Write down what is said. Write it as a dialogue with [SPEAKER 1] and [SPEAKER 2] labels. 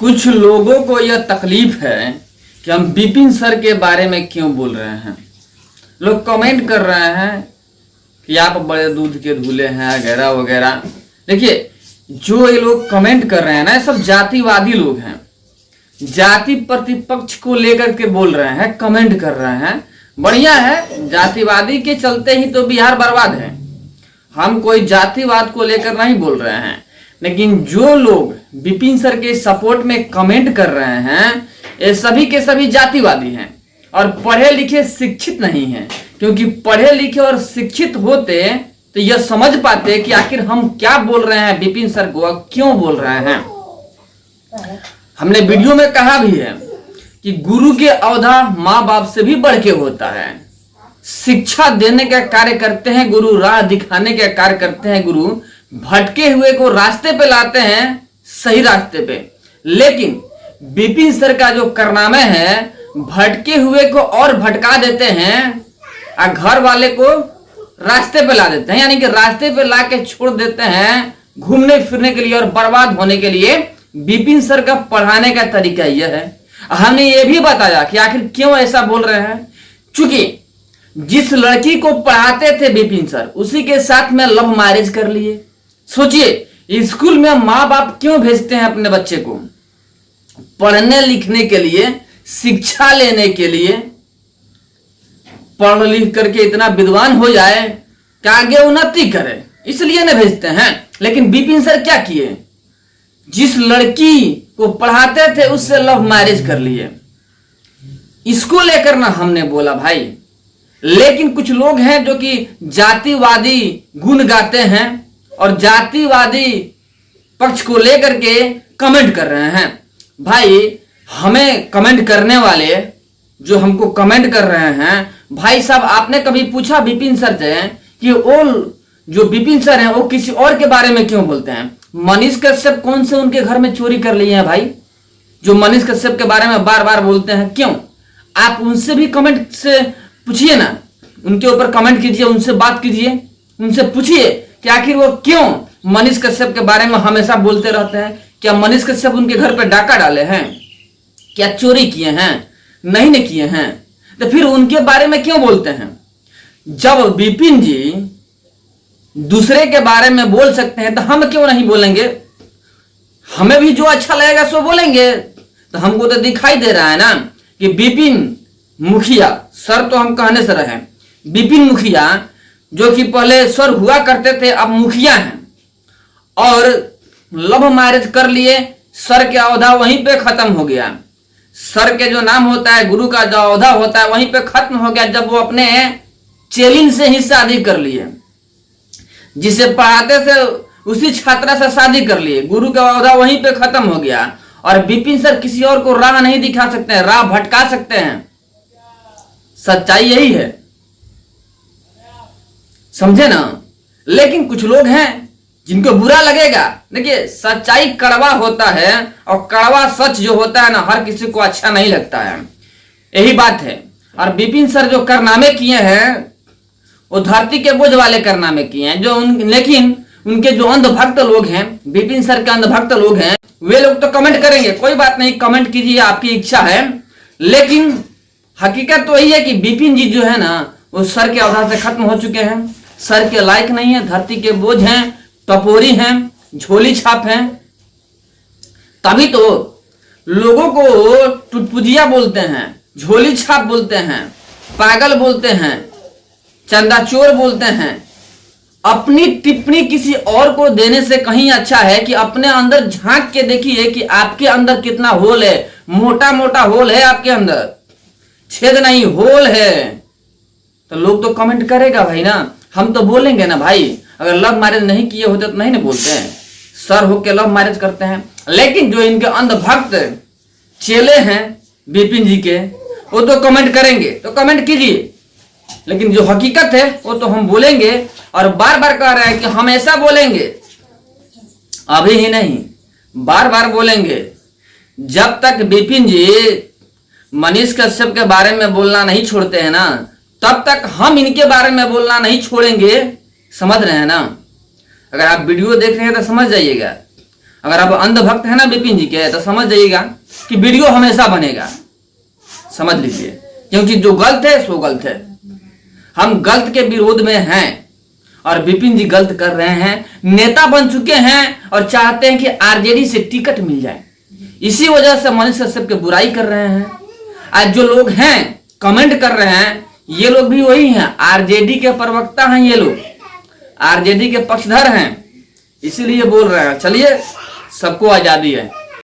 [SPEAKER 1] कुछ लोगों को यह तकलीफ है कि हम बिपिन सर के बारे में क्यों बोल रहे हैं। लोग कमेंट कर रहे हैं कि आप बड़े दूध के धूले हैं वगैरह वगैरह। देखिए, जो ये लोग कमेंट कर रहे हैं ना, ये सब जातिवादी लोग हैं, जाति प्रतिपक्ष को लेकर के बोल रहे हैं, कमेंट कर रहे हैं। बढ़िया है, जातिवादी के चलते ही तो बिहार बर्बाद है। हम कोई जातिवाद को लेकर नहीं बोल रहे हैं, लेकिन जो लोग बिपिन सर के सपोर्ट में कमेंट कर रहे हैं, ये सभी के सभी जातिवादी हैं और पढ़े लिखे शिक्षित नहीं हैं। क्योंकि पढ़े लिखे और शिक्षित होते तो यह समझ पाते कि आखिर हम क्या बोल रहे हैं, बिपिन सर को क्यों बोल रहे हैं। हमने वीडियो में कहा भी है कि गुरु के अवधा माँ बाप से भी बढ़ के होता है। शिक्षा देने का कार्य करते हैं गुरु, राह दिखाने का कार्य करते हैं गुरु, भटके हुए को रास्ते पे लाते हैं, सही रास्ते पे। लेकिन बिपिन सर का जो कारनामा है, भटके हुए को और भटका देते हैं और घर वाले को रास्ते पे ला देते हैं, यानी कि रास्ते पे ला के छोड़ देते हैं घूमने फिरने के लिए और बर्बाद होने के लिए। बिपिन सर का पढ़ाने का तरीका यह है। हमने ये भी बताया कि आखिर क्यों ऐसा बोल रहे हैं। चूंकि जिस लड़की को पढ़ाते थे बिपिन सर, उसी के साथ में लव मैरिज कर लिए। सोचिए, स्कूल में माँ बाप क्यों भेजते हैं अपने बच्चे को? पढ़ने लिखने के लिए, शिक्षा लेने के लिए, पढ़ लिख करके इतना विद्वान हो जाए कि आगे उन्नति करे, इसलिए न भेजते हैं। लेकिन बिपिन सर क्या किए? जिस लड़की को पढ़ाते थे उससे लव मैरिज कर लिए। इसको लेकर ना हमने बोला भाई। लेकिन कुछ लोग हैं जो कि जातिवादी गुण गाते हैं और जातिवादी पक्ष को लेकर के कमेंट कर रहे हैं। भाई, हमें कमेंट करने वाले जो हमको कमेंट कर रहे हैं, भाई साहब, आपने कभी पूछा बिपिन सर से कि वो जो बिपिन सर हैं वो किसी और के बारे में क्यों बोलते हैं? मनीष कश्यप कौन से उनके घर में चोरी कर लिए हैं भाई, जो मनीष कश्यप के बारे में बार बार बोलते हैं? क्यों? आप उनसे भी कमेंट से पूछिए ना, उनके ऊपर कमेंट कीजिए, उनसे बात कीजिए, उनसे पूछिए कि आखिर वो क्यों मनीष कश्यप के बारे में हमेशा बोलते रहते हैं। क्या मनीष कश्यप उनके घर पर डाका डाले हैं? क्या चोरी किए हैं? नहीं न किए हैं। तो फिर उनके बारे में क्यों बोलते हैं? जब बिपिन जी दूसरे के बारे में बोल सकते हैं तो हम क्यों नहीं बोलेंगे? हमें भी जो अच्छा लगेगा सो बोलेंगे। तो हमको तो दिखाई दे रहा है ना कि बिपिन मुखिया, सर तो हम कहने से रहे, बिपिन मुखिया जो कि पहले सर हुआ करते थे अब मुखिया हैं और लव मैरिज कर लिए। सर के औहदा वहीं पे खत्म हो गया। सर के जो नाम होता है, गुरु का जो औहदा होता है, वहीं पे खत्म हो गया जब वो अपने चेलिन से ही शादी कर लिए। जिसे पढ़ाते थे उसी छात्रा से शादी कर लिए। गुरु का औहदा वहीं पे खत्म हो गया। और बिपिन सर किसी और को राह नहीं दिखा सकते हैं, राह भटका सकते हैं। सच्चाई यही है, समझे ना। लेकिन कुछ लोग हैं जिनको बुरा लगेगा। देखिए, सच्चाई कड़वा होता है और कड़वा सच जो होता है ना, हर किसी को अच्छा नहीं लगता है, यही बात है। और बिपिन सर जो कारनामे किए हैं वो धरती के बोझ वाले कारनामे किए हैं। लेकिन उनके जो अंधभक्त लोग हैं, बिपिन सर के अंधभक्त लोग हैं, वे लोग तो कमेंट करेंगे, कोई बात नहीं, कमेंट कीजिए, आपकी इच्छा है। लेकिन हकीकत तो यही है कि बिपिन जी जो है ना, वो सर के औहदा से खत्म हो चुके हैं, सर के लायक नहीं है, धरती के बोझ हैं, टपोरी हैं, झोली छाप हैं। तभी तो लोगों को टुटपुजिया बोलते हैं, झोली छाप बोलते हैं, पागल बोलते हैं, चंदा चोर बोलते हैं। अपनी टिप्पणी किसी और को देने से कहीं अच्छा है कि अपने अंदर झांक के देखिए कि आपके अंदर कितना होल है। मोटा मोटा होल है आपके अंदर, छेद नहीं, होल है। तो लोग तो कमेंट करेगा भाई ना, हम तो बोलेंगे ना भाई। अगर लव मैरिज नहीं किए होते तो नहीं ना बोलते हैं, सर होके लव मैरिज करते हैं। लेकिन जो इनके अंधभक्त चेले हैं बिपिन जी के, वो तो कमेंट करेंगे, तो कमेंट कीजिए। लेकिन जो हकीकत है वो तो हम बोलेंगे और बार बार कह रहे हैं कि हम ऐसा बोलेंगे, अभी ही नहीं, बार बार बोलेंगे। जब तक बिपिन जी मनीष कश्यप के बारे में बोलना नहीं छोड़ते हैं ना, तब तक हम इनके बारे में बोलना नहीं छोड़ेंगे। समझ रहे हैं ना? अगर आप वीडियो देख रहे हैं तो समझ जाइएगा। अगर आप अंधभक्त है ना विपिन जी के, तो समझ जाइएगा कि वीडियो हमेशा बनेगा, समझ लीजिए, क्योंकि जो गलत है सो गलत है। हम गलत के विरोध में हैं और विपिन जी गलत कर रहे हैं, नेता बन चुके हैं और चाहते हैं कि आरजेडी से टिकट मिल जाए। इसी वजह से मनीष कश्यप के बुराई कर रहे हैं। आज जो लोग हैं कमेंट कर रहे हैं, ये लोग भी वही हैं, आरजेडी के प्रवक्ता हैं, ये लोग आरजेडी के पक्षधर हैं, इसीलिए बोल रहे हैं। चलिए, सबको आजादी है।